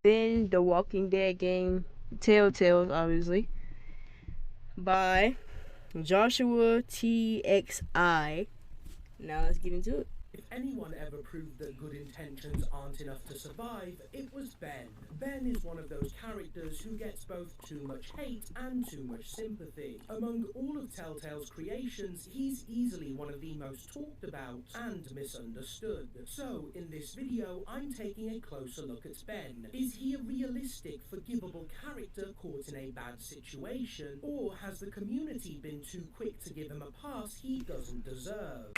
Ben the Walking Dead game, Telltale, obviously, by Joshua TXI. Now let's get into it. If anyone ever proved that good intentions aren't enough to survive, it was Ben. Ben is one of those characters who gets both too much hate and too much sympathy. Among all of Telltale's creations, he's easily one of the most talked about and misunderstood. So, in this video, I'm taking a closer look at Ben. Is he a realistic, forgivable character caught in a bad situation, or has the community been too quick to give him a pass he doesn't deserve?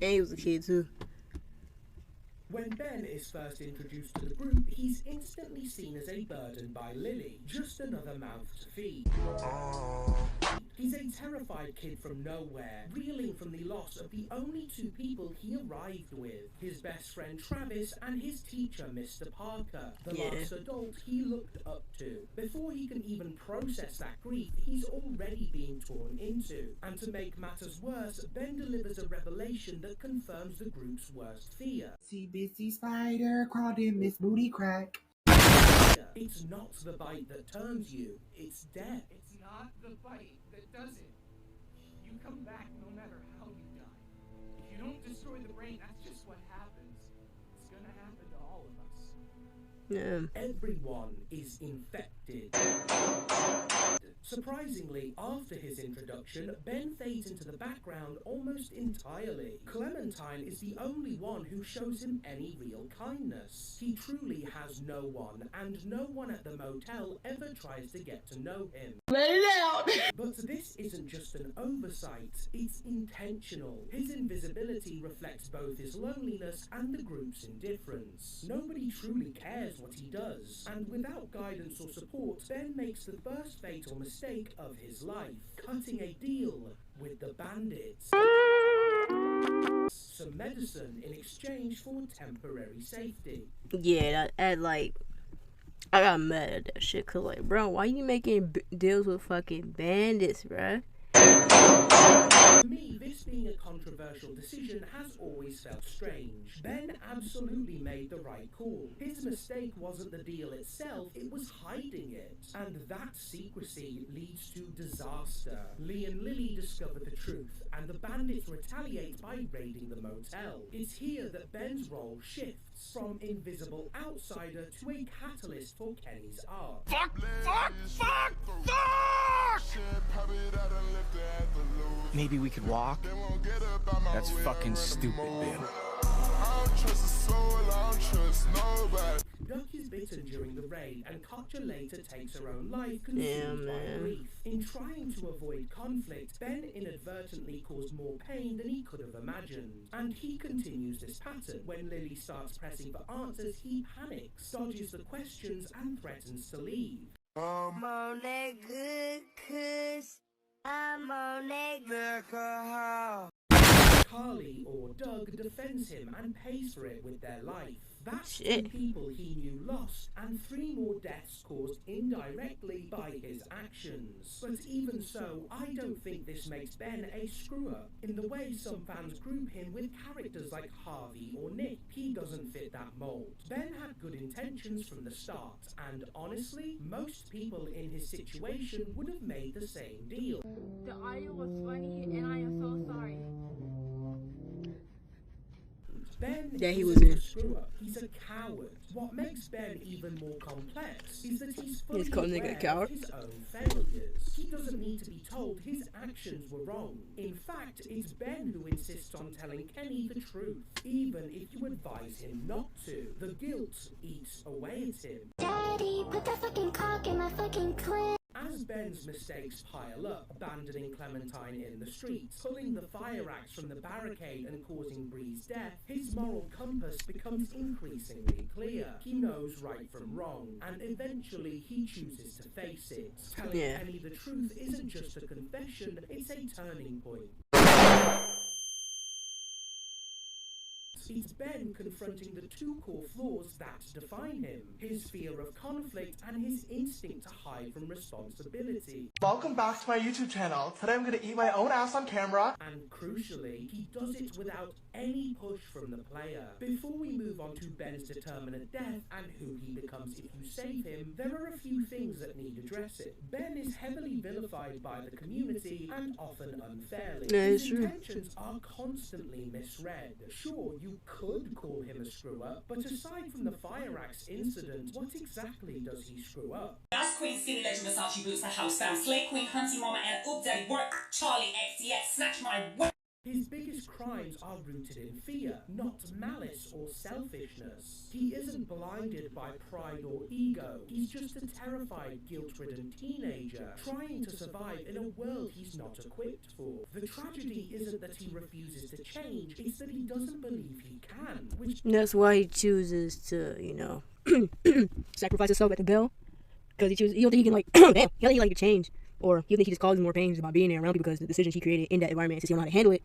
And he was a kid too. When Ben is first introduced to the group, he's instantly seen as a burden by Lily, just another mouth to feed. He's a terrified kid from nowhere, reeling from the loss of the only two people he arrived with, his best friend Travis and his teacher Mr. Parker, the last adult he looked up to. Before he can even process that grief, he's already being torn into. And to make matters worse, Ben delivers a revelation that confirms the group's worst fear. See Busy Spider crawled in Miss Booty Crack. It's not the bite that turns you, it's death. It's not the bite that does it. You come back no matter how you die. If you don't destroy the brain, that's just what happens. It's gonna happen to all of us. Yeah. Everyone is infected. Surprisingly, after his introduction, Ben fades into the background almost entirely. Clementine is the only one who shows him any real kindness. He truly has no one, and no one at the motel ever tries to get to know him. Let it out! But this isn't just an oversight, it's intentional. His invisibility reflects both his loneliness and the group's indifference. Nobody truly cares what he does, and without guidance or support, Ben makes the first fatal mistake of his life, cutting a deal with the bandits. Some medicine in exchange for temporary safety. Yeah, that like, I got mad at that shit, cause like, bro, why you making deals with fucking bandits, bro? To me, this being a controversial decision has always felt strange. Ben absolutely made the right call. His mistake wasn't the deal itself, it was hiding it. And that secrecy leads to disaster. Lee and Lily discover the truth, and the bandits retaliate by raiding the motel. It's here that Ben's role shifts from invisible outsider to a catalyst for Kenny's arc. Maybe we could walk? That's fucking stupid, Ben. Duck is bitten during the raid, and Katja later takes her own life consumed by grief. In trying to avoid conflict, Ben inadvertently caused more pain than he could have imagined. And he continues this pattern. When Lily starts pressing for answers, he panics, dodges the questions, and threatens to leave. I'm on that good cuss. I'm on that good. Carly, or Doug, defends him and pays for it with their life. That's Shit. 2 people he knew lost, and 3 more deaths caused indirectly by his actions. But even so, I don't think this makes Ben a screw-up. In the way some fans group him with characters like Harvey or Nick, he doesn't fit that mold. Ben had good intentions from the start, and honestly, most people in his situation would have made the same deal. The audio was funny, and I am so sorry. Ben That he isn't was in. a screw-up. He's a coward. What makes Ben even more complex is that he's fully called nigga a aware coward? of his own failures. He doesn't need to be told his actions were wrong. In fact, it's Ben who insists on telling Kenny the truth, even if you advise him not to. The guilt eats away at him. Daddy, put that fucking cock in my fucking clit. As Ben's mistakes pile up, abandoning Clementine in the streets, pulling the fire axe from the barricade and causing Bree's death, his moral compass becomes increasingly clear. He knows right from wrong, and eventually he chooses to face it. Telling Penny the truth isn't just a confession, it's a turning point. It's Ben confronting the two core flaws that define him: his fear of conflict and his instinct to hide from responsibility. Welcome back to my YouTube channel. Today I'm gonna eat my own ass on camera. And crucially, he does it without any push from the player. Before we move on to Ben's determinate death and who he becomes if you save him, there are a few things that need addressing. Ben is heavily vilified by the community and often unfairly. His intentions are constantly misread. Sure, you could call him a screw-up, but aside from the fire axe incident, what exactly does he screw up? That's Queen Skinny Legend Versace Boots, the house fam, Slay Queen, Hunty Mama, and Up Daddy Work, Charlie XDX, Snatch My Work. His biggest crimes are rooted in fear, not malice or selfishness. He isn't blinded by pride or ego. He's just a terrified, guilt-ridden teenager trying to survive in a world he's not equipped for. The tragedy isn't that he refuses to change, it's that he doesn't believe he can, which... That's why he chooses to, you know, sacrifice himself at the bell. Because he chooses, you don't think he can, like, damn, he don't think he like to change. Or you think he just causes more pain by being there around people because the decisions he created in that environment, since he don't know how to handle it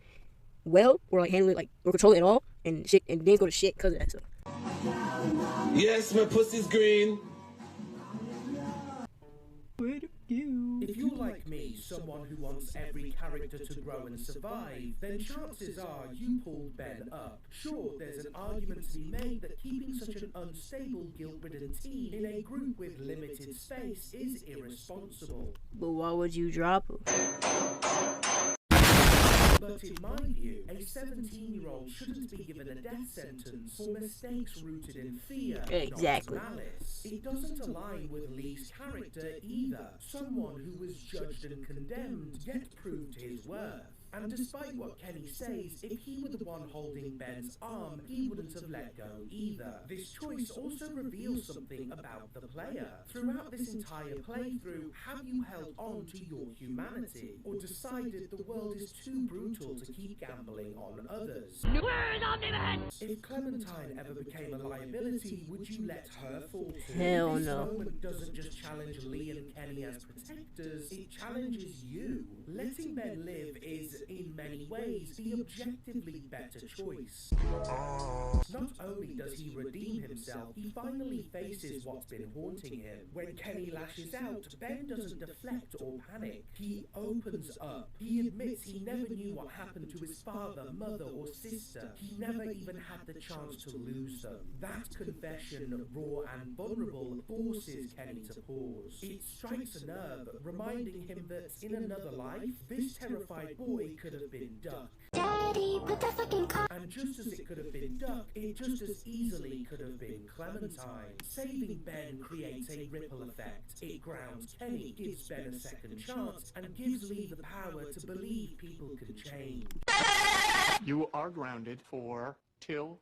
well, or like handle it like or control it at all, and shit, and things go to shit because of that. So. Yes, my pussy's green. If you're like me, someone who wants every character to grow and survive, then chances are you pulled Ben up. Sure, there's an argument to be made that keeping such an unstable, guilt-ridden teen in a group with limited space is irresponsible. But why would you drop him? But in my view, a 17-year-old shouldn't be given a death sentence for mistakes rooted in fear, exactly. not malice. It doesn't align with Lee's character either. Someone who was judged and condemned, yet proved his worth. And despite what Kenny says, if he were the one holding Ben's arm, he wouldn't have let go either. This choice also reveals something about the player. Throughout this entire playthrough, have you held on to your humanity, or decided the world is too brutal to keep gambling on others? If Clementine ever became a liability, would you let her fall too? Hell This no. moment doesn't just challenge Lee and Kenny as protectors, it challenges you. Letting Ben live is, in many ways, the objectively better choice. Not only does he redeem himself, he finally faces what's been haunting him. When Kenny lashes out, Ben doesn't deflect or panic. He opens up. He admits he never knew what happened to his father, mother, or sister. He never even had the chance to lose them. That confession, raw and vulnerable, forces Kenny to pause. It strikes a nerve, reminding him that in another life, this terrified boy could have been Duck. Daddy, put the fucking car. And just as it could have been Duck, it just as easily could have been Clementine. Saving Ben creates a ripple effect. It grounds Kenny, gives Ben a second chance, and gives Lee the power to believe people can change. You are grounded for till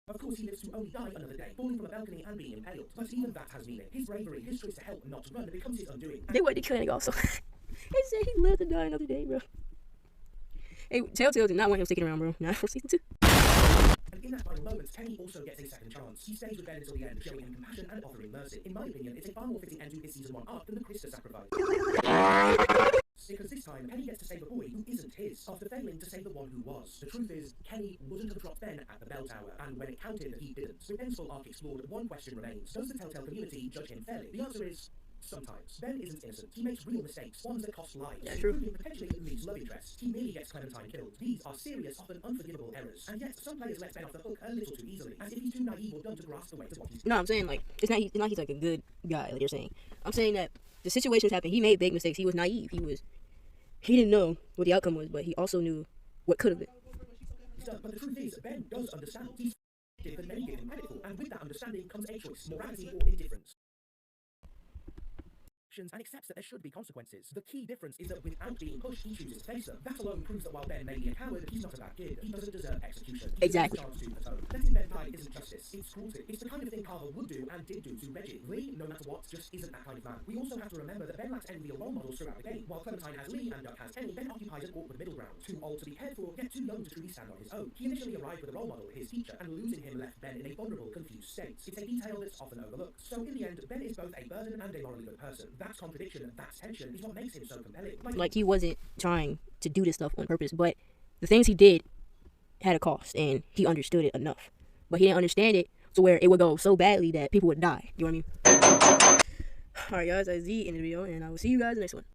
Of course, he lives to only die another day, falling from a balcony and being impaled. But even that has meaning. His bravery, his choice to help and not to run, becomes his undoing. They went to clinic also. They said he lived to die another day, bro. Hey, Telltale did not want him sticking around, bro. Not for season 2. And in that final moment, Kenny also gets a second chance. He stays with Ben until the end, showing him compassion and offering mercy. In my opinion, it's a far more fitting end to his season 1 arc than the Krista sacrifice. Because this time, Kenny gets to save a boy who isn't his, after failing to save the one who was. The truth is, Kenny wouldn't have dropped Ben at the bell tower, and when it counted, he didn't. With Ben's full arc explored, one question remains. Does the Telltale community judge him fairly? The answer is... sometimes. Ben isn't innocent. He makes real mistakes, ones that cost lives. Yeah, true. Including potentially Lee's love interest. He nearly gets Clementine killed. These are serious, often unforgivable errors. And yet, some players let Ben off the hook a little too easily, as if he's too naive or dumb to grasp the weight of what he's... No, I'm saying, like, it's not he's like a good guy, like you're saying. I'm saying that the situations happened. He made big mistakes. He was naive. He didn't know what the outcome was, but he also knew what could have been. But the truth is, Ben does understand. He's than many give him credit for, and with that understanding comes a choice, morality or indifference. And accepts that there should be consequences. The key difference is that without being pushed, he chooses to face them. That alone proves that while Ben may be a coward, he's not a bad kid. He doesn't deserve execution. Exactly. Letting Ben die isn't justice. It's cruelty. It's the kind of thing Carver would do and did do to Reggie. Lee, no matter what, just isn't that kind of man. We also have to remember that Ben lacks any real role models throughout the game. While Clementine has Lee and Duck has Kenny, Ben occupies an awkward middle ground. Too old to be cared for, yet too young to truly stand on his own. He initially arrived with a role model, his teacher, and losing him left Ben in a vulnerable, confused state. It's a detail that's often overlooked. So in the end, Ben is both a burden and a morally good person. That contradiction, that tension is what makes him so compelling. Like, he wasn't trying to do this stuff on purpose. But the things he did had a cost, and he understood it enough. But he didn't understand it to where it would go so badly that people would die. You know what I mean? Alright guys, that's the end of the video, and I will see you guys in the next one.